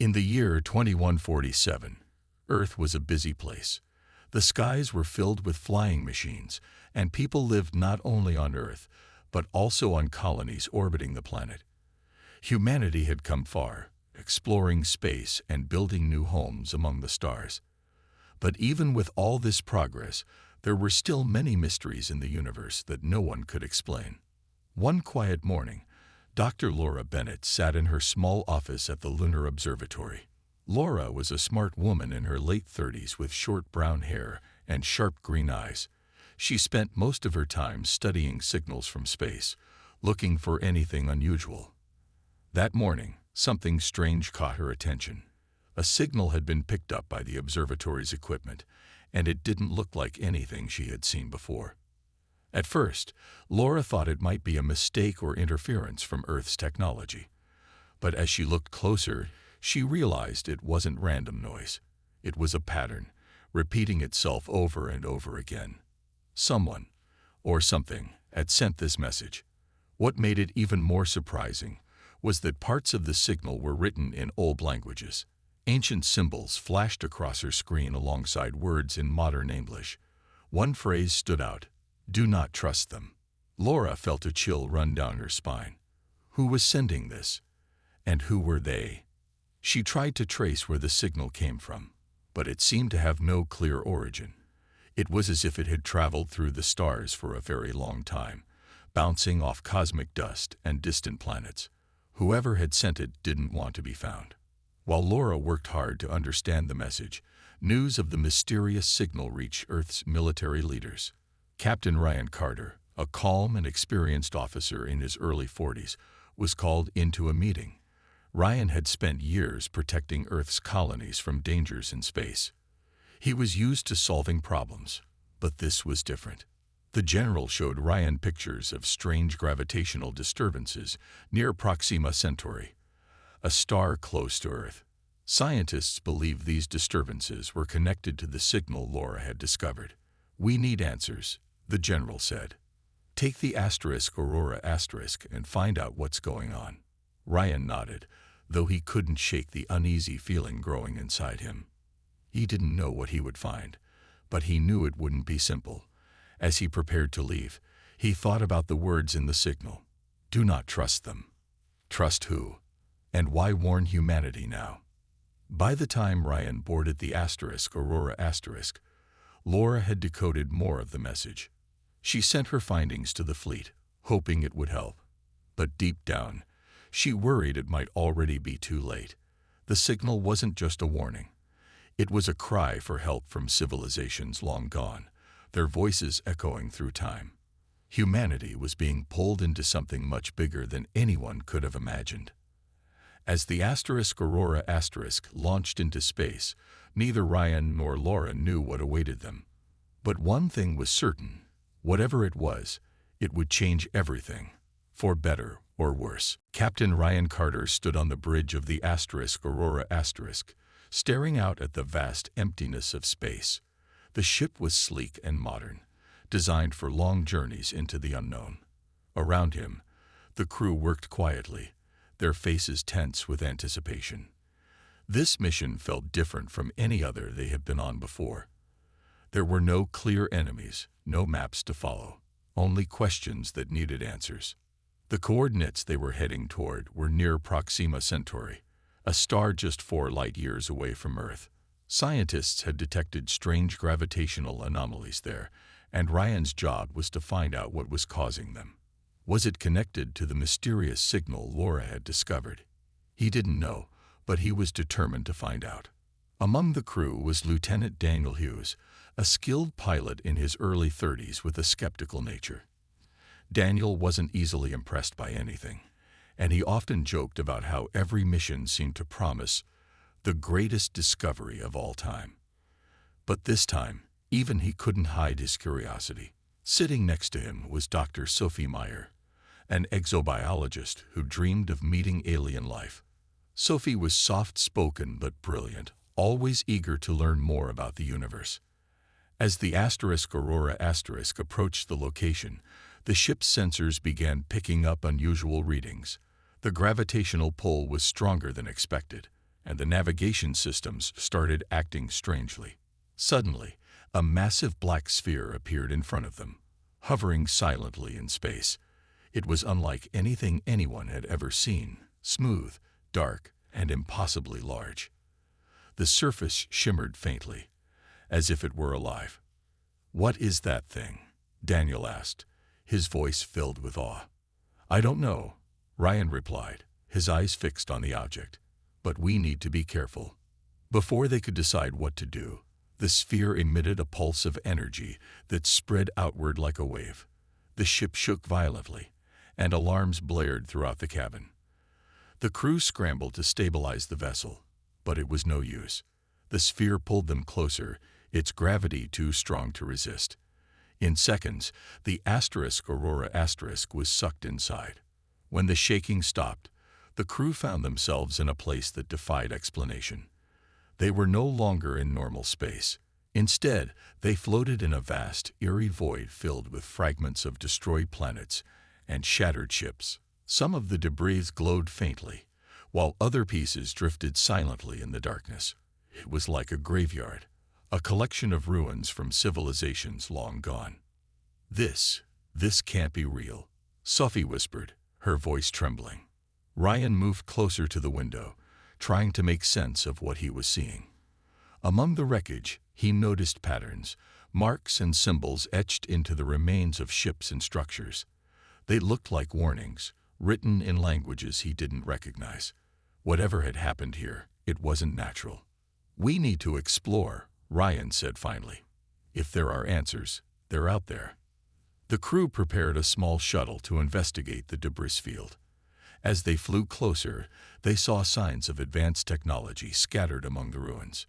In the year 2147, Earth was a busy place. The skies were filled with flying machines, and people lived not only on Earth, but also on colonies orbiting the planet. Humanity had come far, exploring space and building new homes among the stars. But even with all this progress, there were still many mysteries in the universe that no one could explain. One quiet morning, Dr. Laura Bennett sat in her small office at the Lunar Observatory. Laura was a smart woman in her late 30s with short brown hair and sharp green eyes. She spent most of her time studying signals from space, looking for anything unusual. That morning, something strange caught her attention. A signal had been picked up by the observatory's equipment, and it didn't look like anything she had seen before. At first, Laura thought it might be a mistake or interference from Earth's technology. But as she looked closer, she realized it wasn't random noise. It was a pattern, repeating itself over and over again. Someone, or something, had sent this message. What made it even more surprising was that parts of the signal were written in old languages. Ancient symbols flashed across her screen alongside words in modern English. One phrase stood out: "Do not trust them." Laura felt a chill run down her spine. Who was sending this? And who were they? She tried to trace where the signal came from, but it seemed to have no clear origin. It was as if it had traveled through the stars for a very long time, bouncing off cosmic dust and distant planets. Whoever had sent it didn't want to be found. While Laura worked hard to understand the message, news of the mysterious signal reached Earth's military leaders. Captain Ryan Carter, a calm and experienced officer in his early 40s, was called into a meeting. Ryan had spent years protecting Earth's colonies from dangers in space. He was used to solving problems, but this was different. The general showed Ryan pictures of strange gravitational disturbances near Proxima Centauri, a star close to Earth. Scientists believe these disturbances were connected to the signal Laura had discovered. "We need answers," the general said. "Take the Aurora and find out what's going on." Ryan nodded, though he couldn't shake the uneasy feeling growing inside him. He didn't know what he would find, but he knew it wouldn't be simple. As he prepared to leave, he thought about the words in the signal. Do not trust them. Trust who? And why warn humanity now? By the time Ryan boarded the Aurora, Laura had decoded more of the message. She sent her findings to the fleet, hoping it would help. But deep down, she worried it might already be too late. The signal wasn't just a warning. It was a cry for help from civilizations long gone, their voices echoing through time. Humanity was being pulled into something much bigger than anyone could have imagined. As the Aurora launched into space, neither Ryan nor Laura knew what awaited them. But one thing was certain: whatever it was, it would change everything, for better or worse. Captain Ryan Carter stood on the bridge of the Aurora, staring out at the vast emptiness of space. The ship was sleek and modern, designed for long journeys into the unknown. Around him, the crew worked quietly, their faces tense with anticipation. This mission felt different from any other they had been on before. There were no clear enemies, no maps to follow, only questions that needed answers. The coordinates they were heading toward were near Proxima Centauri, a star just 4 light-years away from Earth. Scientists had detected strange gravitational anomalies there, and Ryan's job was to find out what was causing them. Was it connected to the mysterious signal Laura had discovered? He didn't know, but he was determined to find out. Among the crew was Lieutenant Daniel Hughes, a skilled pilot in his early 30s with a skeptical nature. Daniel wasn't easily impressed by anything, and he often joked about how every mission seemed to promise the greatest discovery of all time. But this time, even he couldn't hide his curiosity. Sitting next to him was Dr. Sophie Meyer, an exobiologist who dreamed of meeting alien life. Sophie was soft-spoken but brilliant, always eager to learn more about the universe. As the Aurora approached the location, the ship's sensors began picking up unusual readings. The gravitational pull was stronger than expected, and the navigation systems started acting strangely. Suddenly, a massive black sphere appeared in front of them, hovering silently in space. It was unlike anything anyone had ever seen, smooth, dark, and impossibly large. The surface shimmered faintly, as if it were alive. "What is that thing?" Daniel asked, his voice filled with awe. "I don't know," Ryan replied, his eyes fixed on the object. "But we need to be careful." Before they could decide what to do, the sphere emitted a pulse of energy that spread outward like a wave. The ship shook violently, and alarms blared throughout the cabin. The crew scrambled to stabilize the vessel, but it was no use. The sphere pulled them closer, its gravity too strong to resist. In seconds, the Aurora was sucked inside. When the shaking stopped, the crew found themselves in a place that defied explanation. They were no longer in normal space. Instead, they floated in a vast, eerie void filled with fragments of destroyed planets and shattered ships. Some of the debris glowed faintly, while other pieces drifted silently in the darkness. It was like a graveyard, a collection of ruins from civilizations long gone. This can't be real," Sophie whispered, her voice trembling. Ryan moved closer to the window, trying to make sense of what he was seeing. Among the wreckage, he noticed patterns, marks and symbols etched into the remains of ships and structures. They looked like warnings, written in languages he didn't recognize. Whatever had happened here, it wasn't natural. "We need to explore," Ryan said finally. "If there are answers, they're out there." The crew prepared a small shuttle to investigate the debris field. As they flew closer, they saw signs of advanced technology scattered among the ruins.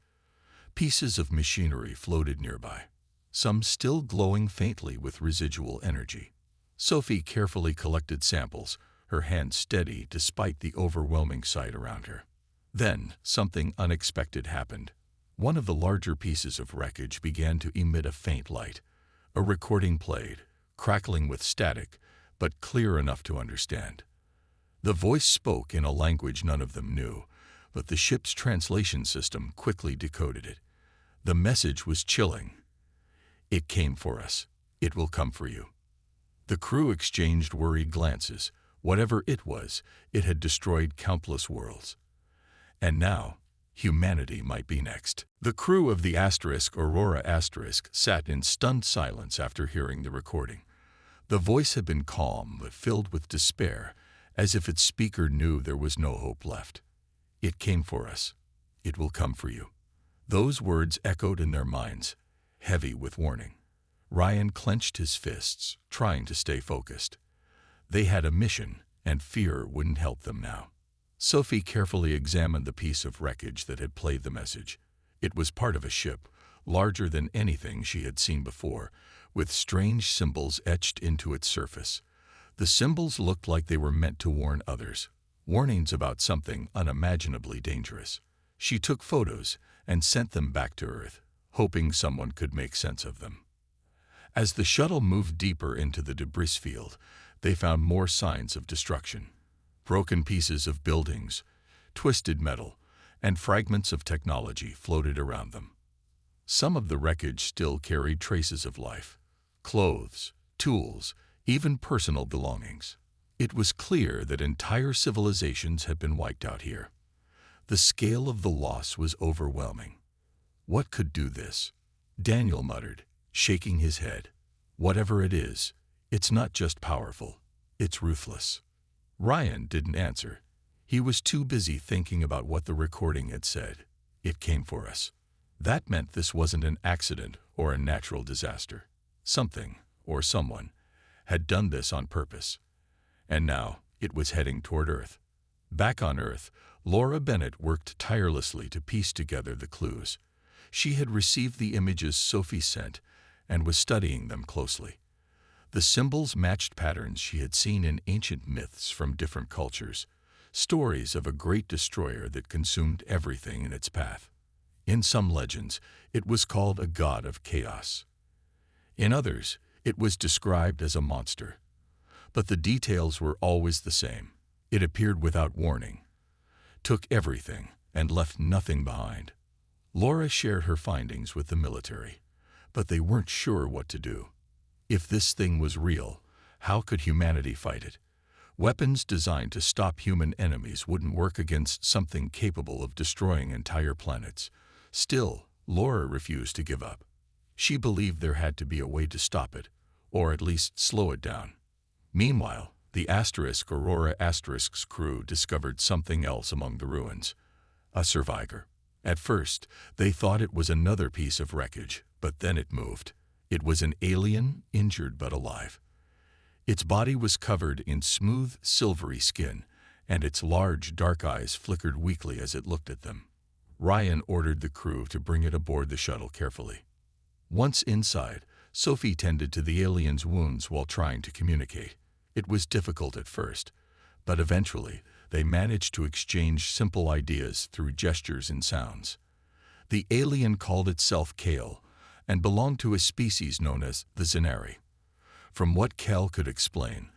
Pieces of machinery floated nearby, some still glowing faintly with residual energy. Sophie carefully collected samples, her hand steady despite the overwhelming sight around her. Then, something unexpected happened. One of the larger pieces of wreckage began to emit a faint light. A recording played, crackling with static, but clear enough to understand. The voice spoke in a language none of them knew, but the ship's translation system quickly decoded it. The message was chilling. "It came for us. It will come for you." The crew exchanged worried glances. Whatever it was, it had destroyed countless worlds. And now, humanity might be next. The crew of the Aurora sat in stunned silence after hearing the recording. The voice had been calm but filled with despair, as if its speaker knew there was no hope left. "It came for us. It will come for you." Those words echoed in their minds, heavy with warning. Ryan clenched his fists, trying to stay focused. They had a mission, and fear wouldn't help them now. Sophie carefully examined the piece of wreckage that had played the message. It was part of a ship, larger than anything she had seen before, with strange symbols etched into its surface. The symbols looked like they were meant to warn others, warnings about something unimaginably dangerous. She took photos and sent them back to Earth, hoping someone could make sense of them. As the shuttle moved deeper into the debris field, they found more signs of destruction. Broken pieces of buildings, twisted metal, and fragments of technology floated around them. Some of the wreckage still carried traces of life. Clothes, tools, even personal belongings. It was clear that entire civilizations had been wiped out here. The scale of the loss was overwhelming. "What could do this?" Daniel muttered, shaking his head. "Whatever it is, it's not just powerful, it's ruthless." Ryan didn't answer. He was too busy thinking about what the recording had said. "It came for us." That meant this wasn't an accident or a natural disaster. Something, or someone, had done this on purpose. And now it was heading toward Earth. Back on Earth, Laura Bennett worked tirelessly to piece together the clues. She had received the images Sophie sent and was studying them closely. The symbols matched patterns she had seen in ancient myths from different cultures, stories of a great destroyer that consumed everything in its path. In some legends, it was called a god of chaos. In others, it was described as a monster. But the details were always the same. It appeared without warning, took everything, and left nothing behind. Laura shared her findings with the military, but they weren't sure what to do. If this thing was real, how could humanity fight it? Weapons designed to stop human enemies wouldn't work against something capable of destroying entire planets. Still, Laura refused to give up. She believed there had to be a way to stop it, or at least slow it down. Meanwhile, the Aurora Asterisk's crew discovered something else among the ruins. A survivor. At first, they thought it was another piece of wreckage, but then it moved. It was an alien, injured but alive. Its body was covered in smooth, silvery skin, and its large, dark eyes flickered weakly as it looked at them. Ryan ordered the crew to bring it aboard the shuttle carefully. Once inside, Sophie tended to the alien's wounds while trying to communicate. It was difficult at first, but eventually they managed to exchange simple ideas through gestures and sounds. The alien called itself Kale and belonged to a species known as the Zenari. From what Kel could explain,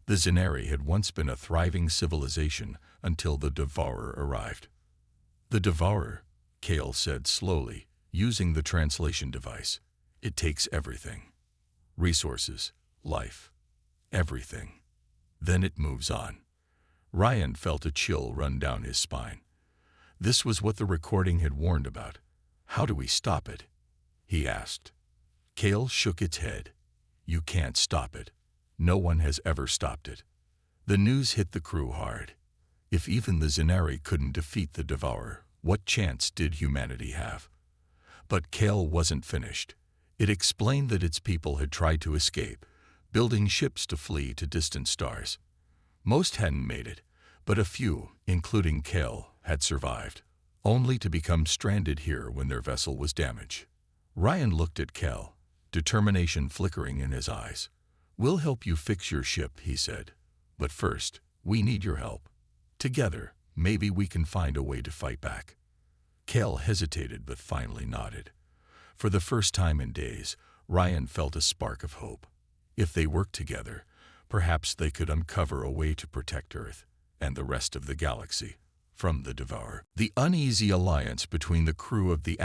the Zenari had once been a thriving civilization until the Devourer arrived. The Devourer, Kale said slowly, using the translation device. It takes everything. Resources, life, everything. Then it moves on. Ryan felt a chill run down his spine. This was what the recording had warned about. How do we stop it? He asked. Kale shook its head. You can't stop it. No one has ever stopped it. The news hit the crew hard. If even the Zenari couldn't defeat the Devourer, what chance did humanity have? But Kale wasn't finished. It explained that its people had tried to escape, building ships to flee to distant stars. Most hadn't made it, but a few, including Kale, had survived, only to become stranded here when their vessel was damaged. Ryan looked at Kale, determination flickering in his eyes. We'll help you fix your ship, he said. But first, we need your help. Together, maybe we can find a way to fight back. Kale hesitated but finally nodded. For the first time in days, Ryan felt a spark of hope. If they worked together, perhaps they could uncover a way to protect Earth and the rest of the galaxy from the Devourer. The uneasy alliance between the crew of the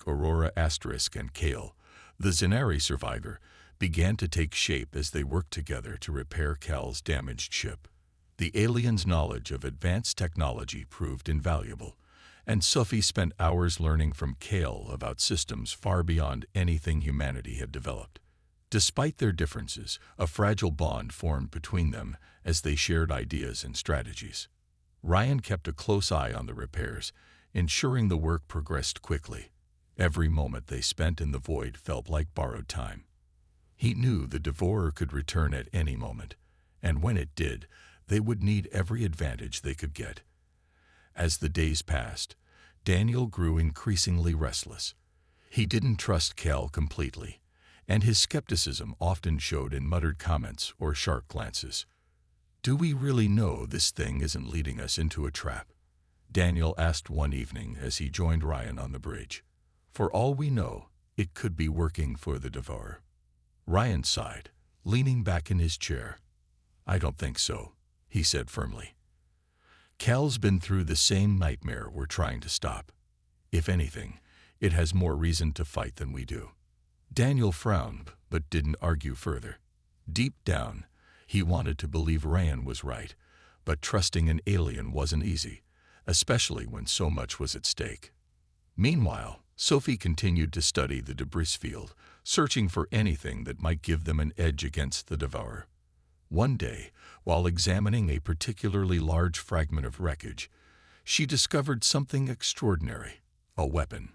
Aurora Asterisk and Kale, the Zenari survivor, began to take shape as they worked together to repair Kal's damaged ship. The aliens' knowledge of advanced technology proved invaluable, and Sophie spent hours learning from Kale about systems far beyond anything humanity had developed. Despite their differences, a fragile bond formed between them as they shared ideas and strategies. Ryan kept a close eye on the repairs, ensuring the work progressed quickly. Every moment they spent in the void felt like borrowed time. He knew the Devourer could return at any moment, and when it did, they would need every advantage they could get. As the days passed, Daniel grew increasingly restless. He didn't trust Kel completely, and his skepticism often showed in muttered comments or sharp glances. Do we really know this thing isn't leading us into a trap? Daniel asked one evening as he joined Ryan on the bridge. For all we know, it could be working for the Devourer. Ryan sighed, leaning back in his chair. I don't think so, he said firmly. Cal's been through the same nightmare we're trying to stop. If anything, it has more reason to fight than we do. Daniel frowned, but didn't argue further. Deep down, he wanted to believe Ryan was right, but trusting an alien wasn't easy, especially when so much was at stake. Meanwhile, Sophie continued to study the debris field, searching for anything that might give them an edge against the Devourer. One day, while examining a particularly large fragment of wreckage, she discovered something extraordinary, a weapon.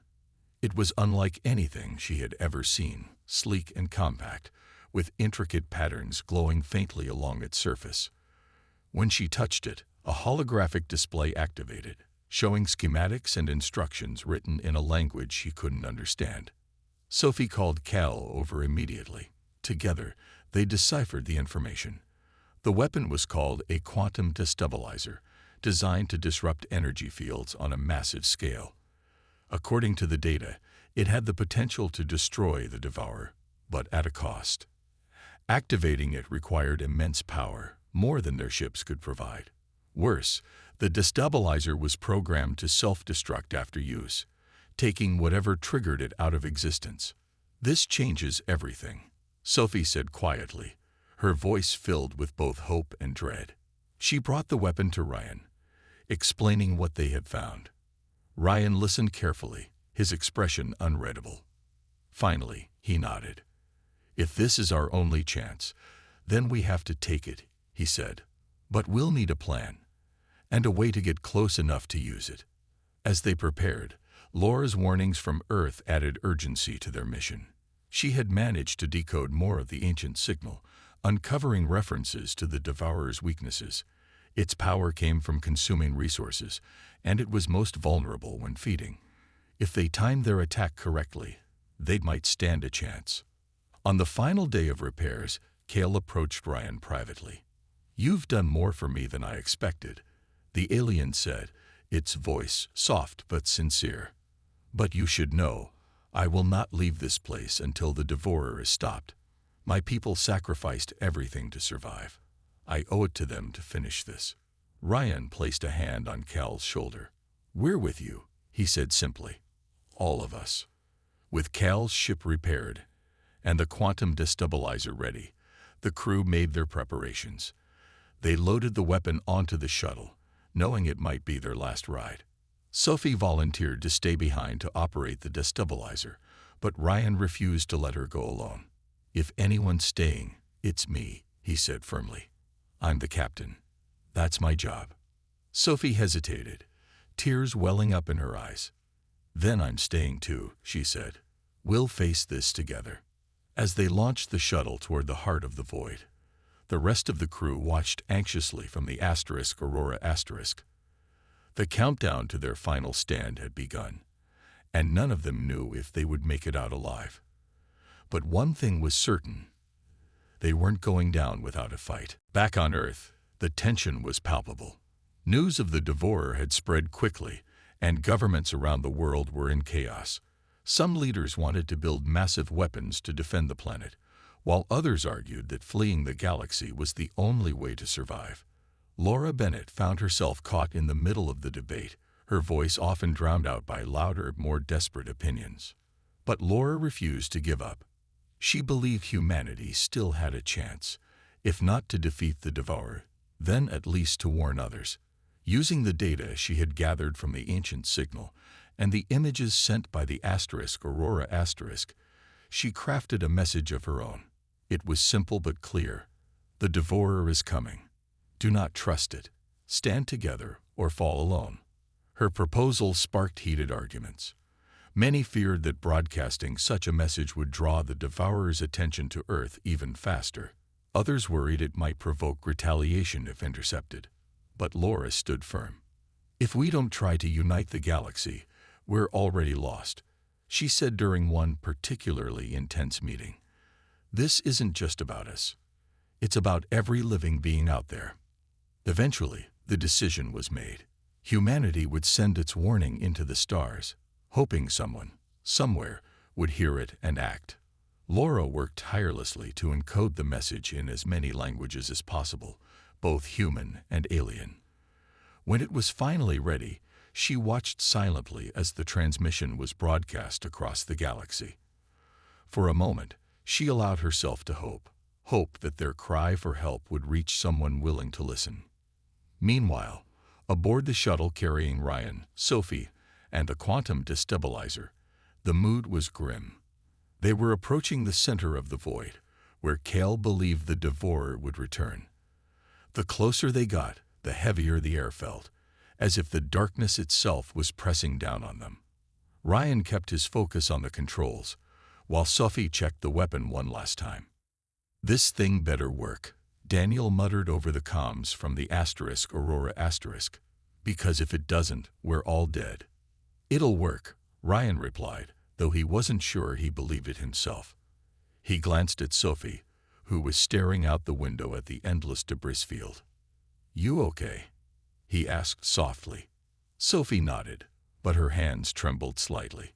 It was unlike anything she had ever seen, sleek and compact, with intricate patterns glowing faintly along its surface. When she touched it, a holographic display activated, showing schematics and instructions written in a language she couldn't understand. Sophie called Cal over immediately. Together, they deciphered the information. The weapon was called a quantum destabilizer, designed to disrupt energy fields on a massive scale. According to the data, it had the potential to destroy the Devourer, but at a cost. Activating it required immense power, more than their ships could provide. Worse, the destabilizer was programmed to self-destruct after use, taking whatever triggered it out of existence. "This changes everything," Sophie said quietly, her voice filled with both hope and dread. She brought the weapon to Ryan, explaining what they had found. Ryan listened carefully, his expression unreadable. Finally, he nodded. "If this is our only chance, then we have to take it," he said. "But we'll need a plan, and a way to get close enough to use it." As they prepared, Laura's warnings from Earth added urgency to their mission. She had managed to decode more of the ancient signal, uncovering references to the Devourer's weaknesses. Its power came from consuming resources, and it was most vulnerable when feeding. If they timed their attack correctly, they might stand a chance. On the final day of repairs, Cale approached Ryan privately. "You've done more for me than I expected," the alien said, its voice soft but sincere. "But you should know, I will not leave this place until the Devourer is stopped. My people sacrificed everything to survive. I owe it to them to finish this." Ryan placed a hand on Cal's shoulder. "We're with you," he said simply. "All of us." With Cal's ship repaired and the quantum destabilizer ready, the crew made their preparations. They loaded the weapon onto the shuttle, knowing it might be their last ride. Sophie volunteered to stay behind to operate the destabilizer, but Ryan refused to let her go alone. "If anyone's staying, it's me," he said firmly. "I'm the captain. That's my job." Sophie hesitated, tears welling up in her eyes. "Then I'm staying too," she said. "We'll face this together." As they launched the shuttle toward the heart of the void, the rest of the crew watched anxiously from the Aurora *. The countdown to their final stand had begun, and none of them knew if they would make it out alive. But one thing was certain: they weren't going down without a fight. Back on Earth, the tension was palpable. News of the Devourer had spread quickly, and governments around the world were in chaos. Some leaders wanted to build massive weapons to defend the planet, while others argued that fleeing the galaxy was the only way to survive. Laura Bennett found herself caught in the middle of the debate, her voice often drowned out by louder, more desperate opinions. But Laura refused to give up. She believed humanity still had a chance, if not to defeat the Devourer, then at least to warn others. Using the data she had gathered from the ancient signal and the images sent by the Aurora *, she crafted a message of her own. It was simple but clear. "The Devourer is coming. Do not trust it. Stand together or fall alone." Her proposal sparked heated arguments. Many feared that broadcasting such a message would draw the Devourer's attention to Earth even faster. Others worried it might provoke retaliation if intercepted. But Laura stood firm. "If we don't try to unite the galaxy, we're already lost," she said during one particularly intense meeting. "This isn't just about us. It's about every living being out there." Eventually, the decision was made. Humanity would send its warning into the stars, hoping someone, somewhere, would hear it and act. Laura worked tirelessly to encode the message in as many languages as possible, both human and alien. When it was finally ready, she watched silently as the transmission was broadcast across the galaxy. For a moment, she allowed herself to hope that their cry for help would reach someone willing to listen. Meanwhile, aboard the shuttle carrying Ryan, Sophie, and the quantum destabilizer, the mood was grim. They were approaching the center of the void, where Cale believed the Devourer would return. The closer they got, the heavier the air felt, as if the darkness itself was pressing down on them. Ryan kept his focus on the controls, while Sophie checked the weapon one last time. "This thing better work," Daniel muttered over the comms from the Aurora *, "because if it doesn't, we're all dead." "It'll work," Ryan replied, though he wasn't sure he believed it himself. He glanced at Sophie, who was staring out the window at the endless debris field. "You okay?" he asked softly. Sophie nodded, but her hands trembled slightly.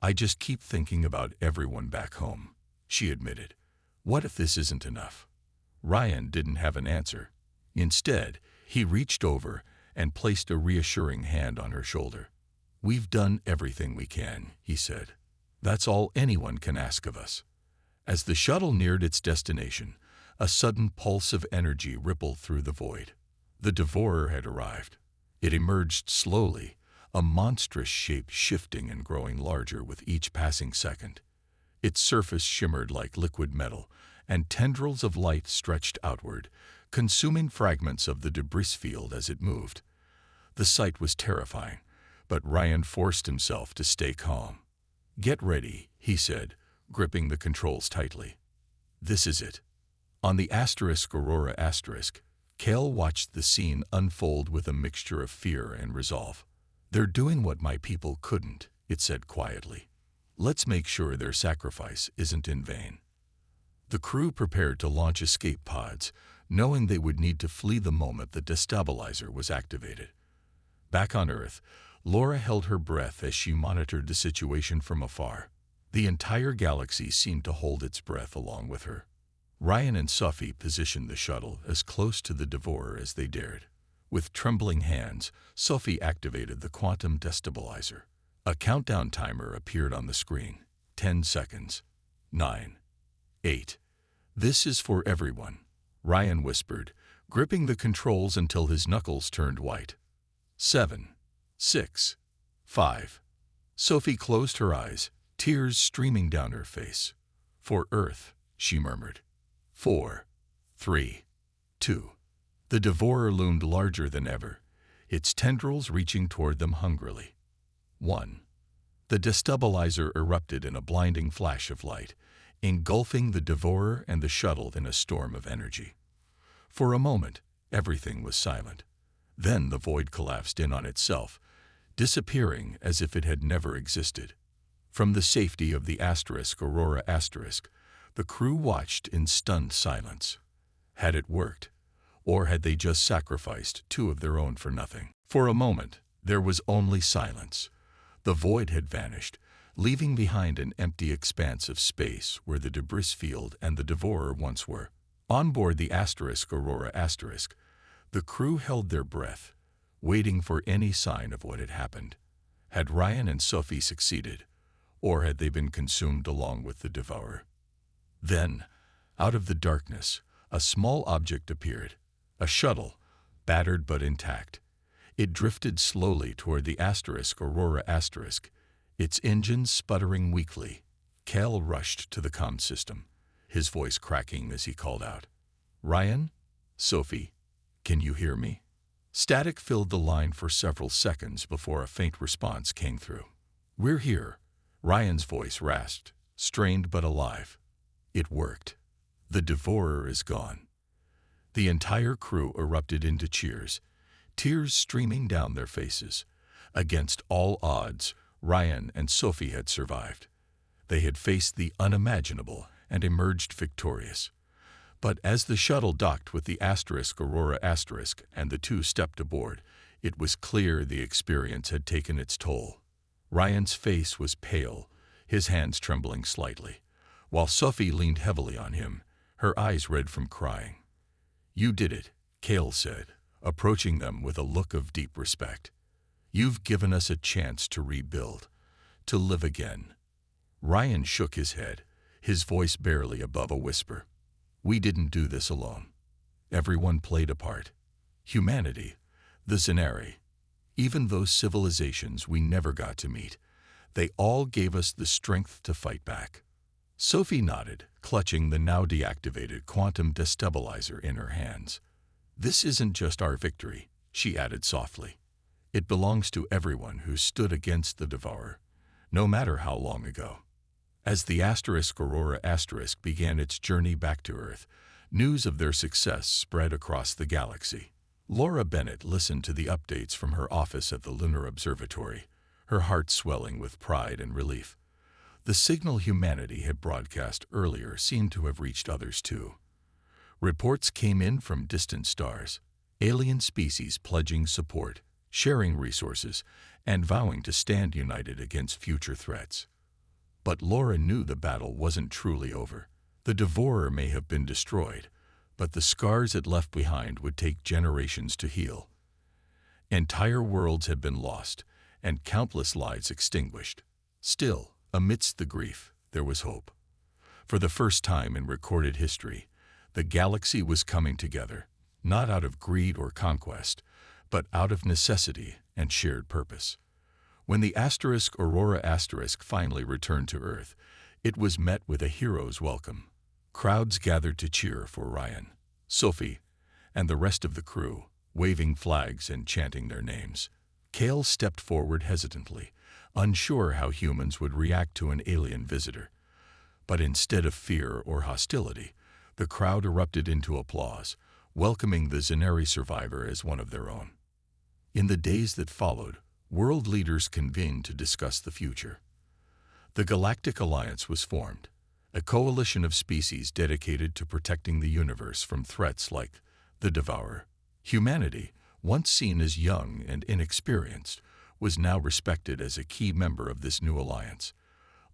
"I just keep thinking about everyone back home," she admitted. "What if this isn't enough?" Ryan didn't have an answer. Instead, He reached over and placed a reassuring hand on her shoulder. "We've done everything we can," he said. "That's all anyone can ask of us." As the shuttle neared its destination, a sudden pulse of energy rippled through the void. The devourer had arrived. It emerged slowly, a monstrous shape shifting and growing larger with each passing second. Its surface shimmered like liquid metal, and tendrils of light stretched outward, consuming fragments of the debris field as it moved. The sight was terrifying, but Ryan forced himself to stay calm. "Get ready," he said, gripping the controls tightly. "This is it." On the Aurora *, Kale watched the scene unfold with a mixture of fear and resolve. "They're doing what my people couldn't," it said quietly. "Let's make sure their sacrifice isn't in vain." The crew prepared to launch escape pods, knowing they would need to flee the moment the destabilizer was activated. Back on Earth, Laura held her breath as she monitored the situation from afar. The entire galaxy seemed to hold its breath along with her. Ryan and Sophie positioned the shuttle as close to the devourer as they dared. With trembling hands, Sophie activated the quantum destabilizer. A countdown timer appeared on the screen. 10 seconds. 9. 8. "This is for everyone," Ryan whispered, gripping the controls until his knuckles turned white. 7. 6. 5. Sophie closed her eyes, tears streaming down her face. "For Earth," she murmured. 4. 3. 2. The devourer loomed larger than ever, its tendrils reaching toward them hungrily. 1. The destabilizer erupted in a blinding flash of light, engulfing the devourer and the shuttle in a storm of energy. For a moment, everything was silent. Then the void collapsed in on itself, disappearing as if it had never existed. From the safety of the Aurora *, the crew watched in stunned silence. Had it worked? Or had they just sacrificed 2 of their own for nothing? For a moment, there was only silence. The void had vanished, leaving behind an empty expanse of space where the debris field and the devourer once were. On board the Aurora *, the crew held their breath, waiting for any sign of what had happened. Had Ryan and Sophie succeeded, or had they been consumed along with the devourer? Then, out of the darkness, a small object appeared, a shuttle, battered but intact. It drifted slowly toward the Aurora *, its engines sputtering weakly. Cal rushed to the comm system, his voice cracking as he called out, "Ryan? Sophie? Can you hear me?" Static filled the line for several seconds before a faint response came through. "We're here," Ryan's voice rasped, strained but alive. It worked. "The devourer is gone." The entire crew erupted into cheers, tears streaming down their faces. Against all odds, Ryan and Sophie had survived. They had faced the unimaginable and emerged victorious. But as the shuttle docked with the Aurora * and the 2 stepped aboard, it was clear the experience had taken its toll. Ryan's face was pale, his hands trembling slightly, while Sophie leaned heavily on him, her eyes red from crying. "You did it," Cale said, approaching them with a look of deep respect. "You've given us a chance to rebuild, to live again." Ryan shook his head, his voice barely above a whisper. "We didn't do this alone. Everyone played a part. Humanity, the Zenari, even those civilizations we never got to meet, they all gave us the strength to fight back." Sophie nodded, clutching the now deactivated quantum destabilizer in her hands. "This isn't just our victory," she added softly. "It belongs to everyone who stood against the devourer, no matter how long ago." As the Aurora * began its journey back to Earth, news of their success spread across the galaxy. Laura Bennett listened to the updates from her office at the Lunar Observatory, her heart swelling with pride and relief. The signal humanity had broadcast earlier seemed to have reached others too. Reports came in from distant stars, alien species pledging support, sharing resources, and vowing to stand united against future threats. But Laura knew the battle wasn't truly over. The devourer may have been destroyed, but the scars it left behind would take generations to heal. Entire worlds had been lost, and countless lives extinguished. Still, amidst the grief, there was hope. For the first time in recorded history, the galaxy was coming together, not out of greed or conquest, but out of necessity and shared purpose. When the Aurora finally returned to Earth, it was met with a hero's welcome. Crowds gathered to cheer for Ryan, Sophie, and the rest of the crew, waving flags and chanting their names. Kale stepped forward hesitantly, unsure how humans would react to an alien visitor. But instead of fear or hostility, the crowd erupted into applause, welcoming the Zenari survivor as one of their own. In the days that followed, world leaders convened to discuss the future. The Galactic Alliance was formed, a coalition of species dedicated to protecting the universe from threats like the Devourer. Humanity, once seen as young and inexperienced, was now respected as a key member of this new alliance.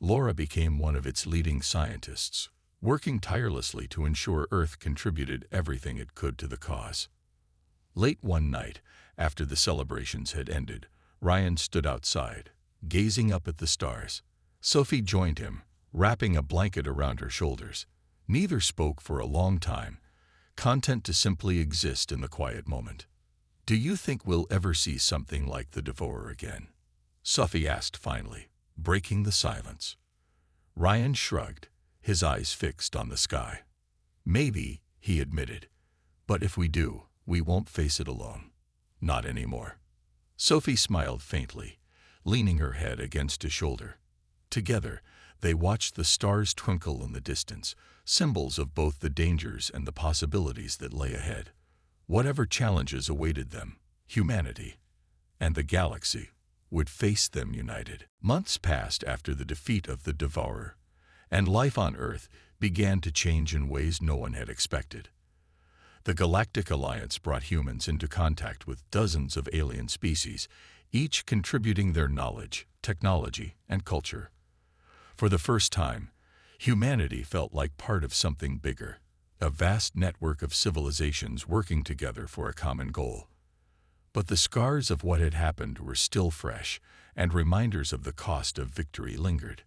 Laura became one of its leading scientists, working tirelessly to ensure Earth contributed everything it could to the cause. Late one night, after the celebrations had ended, Ryan stood outside, gazing up at the stars. Sophie joined him, wrapping a blanket around her shoulders. Neither spoke for a long time, content to simply exist in the quiet moment. "Do you think we'll ever see something like the Devourer again?" Sophie asked finally, breaking the silence. Ryan shrugged, his eyes fixed on the sky. "Maybe," he admitted, "but if we do, we won't face it alone. Not anymore." Sophie smiled faintly, leaning her head against his shoulder. Together, they watched the stars twinkle in the distance, symbols of both the dangers and the possibilities that lay ahead. Whatever challenges awaited them, humanity and the galaxy would face them united. Months passed after the defeat of the Devourer, and life on Earth began to change in ways no one had expected. The Galactic Alliance brought humans into contact with dozens of alien species, each contributing their knowledge, technology, and culture. For the first time, humanity felt like part of something bigger, a vast network of civilizations working together for a common goal. But the scars of what had happened were still fresh, and reminders of the cost of victory lingered.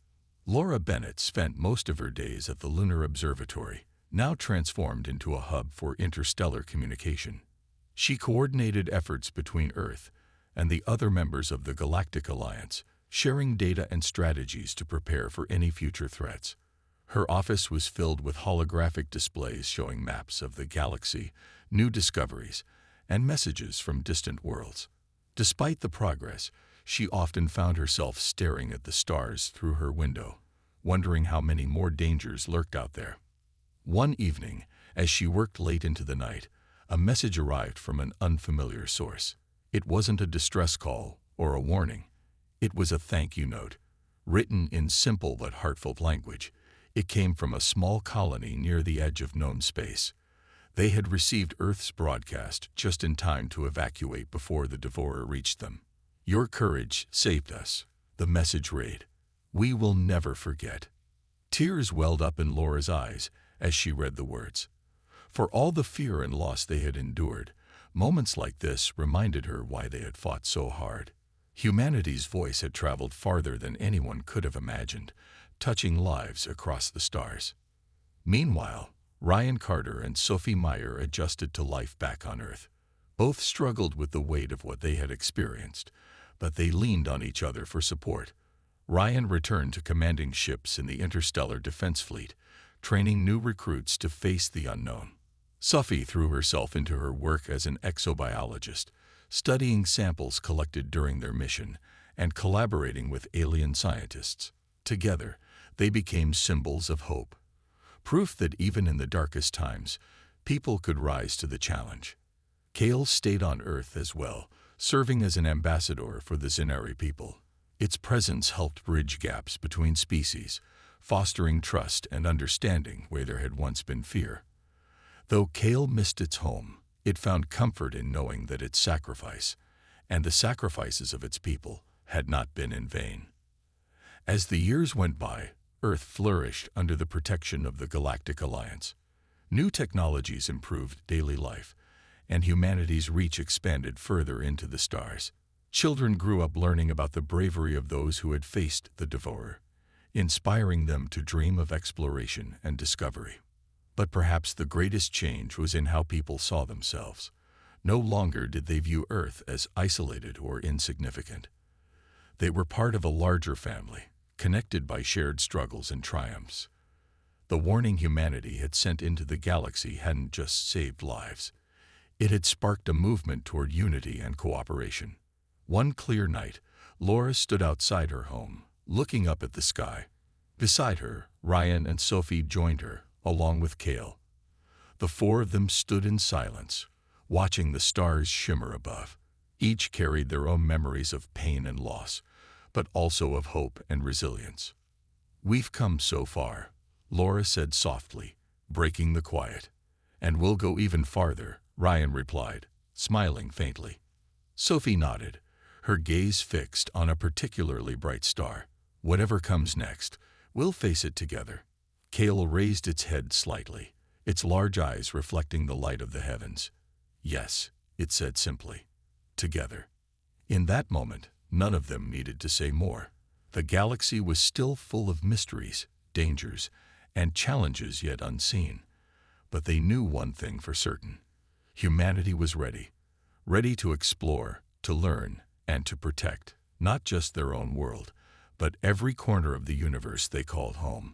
Laura Bennett spent most of her days at the Lunar Observatory, now transformed into a hub for interstellar communication. She coordinated efforts between Earth and the other members of the Galactic Alliance, sharing data and strategies to prepare for any future threats. Her office was filled with holographic displays showing maps of the galaxy, new discoveries, and messages from distant worlds. Despite the progress, she often found herself staring at the stars through her window, wondering how many more dangers lurked out there. One evening, as she worked late into the night, a message arrived from an unfamiliar source. It wasn't a distress call or a warning. It was a thank you note, written in simple but heartfelt language. It came from a small colony near the edge of known space. They had received Earth's broadcast just in time to evacuate before the Devourer reached them. "Your courage saved us," the message read. "We will never forget." Tears welled up in Laura's eyes as she read the words. For all the fear and loss they had endured, moments like this reminded her why they had fought so hard. Humanity's voice had traveled farther than anyone could have imagined, touching lives across the stars. Meanwhile, Ryan Carter and Sophie Meyer adjusted to life back on Earth. Both struggled with the weight of what they had experienced, but they leaned on each other for support. Ryan returned to commanding ships in the Interstellar Defense Fleet, training new recruits to face the unknown. Sophie threw herself into her work as an exobiologist, studying samples collected during their mission and collaborating with alien scientists. Together, they became symbols of hope, proof that even in the darkest times, people could rise to the challenge. Kale stayed on Earth as well, serving as an ambassador for the Zenari people. Its presence helped bridge gaps between species, fostering trust and understanding where there had once been fear. Though Kale missed its home, it found comfort in knowing that its sacrifice, and the sacrifices of its people, had not been in vain. As the years went by, Earth flourished under the protection of the Galactic Alliance. New technologies improved daily life, and humanity's reach expanded further into the stars. Children grew up learning about the bravery of those who had faced the devourer, inspiring them to dream of exploration and discovery. But perhaps the greatest change was in how people saw themselves. No longer did they view Earth as isolated or insignificant. They were part of a larger family, connected by shared struggles and triumphs. The warning humanity had sent into the galaxy hadn't just saved lives. It had sparked a movement toward unity and cooperation. One clear night, Laura stood outside her home, looking up at the sky. Beside her, Ryan and Sophie joined her, along with Kale. The four of them stood in silence, watching the stars shimmer above. Each carried their own memories of pain and loss, but also of hope and resilience. "We've come so far," Laura said softly, breaking the quiet. "And we'll go even farther," Ryan replied, smiling faintly. Sophie nodded, her gaze fixed on a particularly bright star. "Whatever comes next, we'll face it together." Kale raised its head slightly, its large eyes reflecting the light of the heavens. "Yes," it said simply. "Together." In that moment, none of them needed to say more. The galaxy was still full of mysteries, dangers, and challenges yet unseen. But they knew one thing for certain. Humanity was ready to explore, to learn, and to protect, not just their own world, but every corner of the universe they called home.